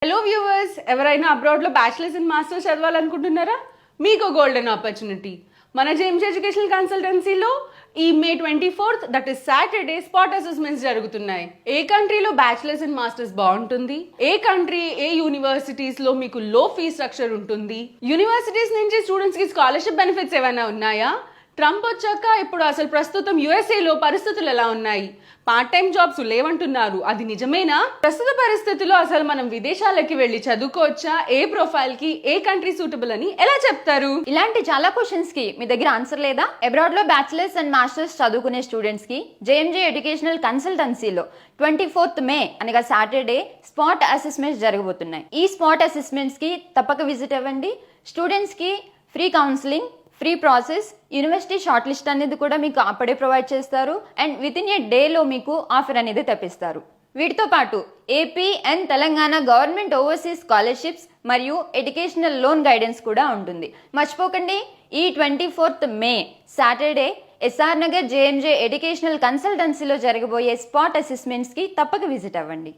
Hello viewers, ఎవరైనా అబ్రాడ్లో bachelors and masters చదవాలనుకుంటున్నారా? మీకు golden opportunity. మన జేమ్స్ ఎడ్యుకేషనల్ కన్సల్టెన్సీలో ఈ మే 24th, that is Saturday, spot assessments జరుగుతున్నాయి. ఏ కంట్రీలో బ్యాచిలర్స్ అండ్ మాస్టర్స్ బాగుంటుంది, ఏ కంట్రీ, ఏ యూనివర్సిటీస్లో మీకు లో ఫీ స్ట్రక్చర్ ఉంటుంది, యూనివర్సిటీస్ నుంచి స్టూడెంట్స్కి స్కాలర్షిప్ బెనిఫిట్స్ ఏమైనా ఉన్నాయా, ట్రంప్ వచ్చాక ఇప్పుడు అసలు ప్రస్తుతం యుఎస్ఏలో పరిస్థితులు ఎలా ఉన్నాయి, పార్ట్ టైం జాబ్స్ లేవంటున్నారు, అది నిజమేనా? ప్రస్తుత పరిస్థితుల్లో అసలు మనం విదేశాలకి వెళ్ళి చదువుకోవచ్చా, ఏ ప్రొఫైల్ కి ఏ కంట్రీ సూటబుల్ అని ఎలా చెప్తారు? ఇలాంటి చాలా క్వశ్చన్స్ కి మీ దగ్గర ఆన్సర్ లేదా? అబ్రాడ్ లో బ్యాచిలర్స్ అండ్ మాస్టర్స్ చదువుకునే స్టూడెంట్స్ కి జేఎంజే ఎడ్యుకేషనల్ కన్సల్టెన్సీలో 24th మే అనగా సాటర్డే స్పాట్ అసెస్మెంట్స్ జరగబోతున్నాయి. ఈ స్పాట్ అసెస్మెంట్స్ కి తప్పక విజిట్ అవ్వండి. స్టూడెంట్స్ కి free counselling, free process, university short list అనేది కూడా మీకు అప్పుడే ప్రొవైడ్ చేస్తారు అండ్ విత్ ఇన్ ఏ డేలో మీకు ఆఫర్ అనేది తెప్పిస్తారు. వీటితో పాటు AP and Telangana government overseas scholarships మరియు ఎడ్యుకేషనల్ లోన్ గైడెన్స్ కూడా ఉంటుంది. మర్చిపోకండి, ఈ 24th May Saturday SR Nagar JMJ educational కన్సల్టెన్సీలో జరగబోయే స్పాట్ అసెస్మెంట్స్కి తప్పక విజిట్ అవ్వండి.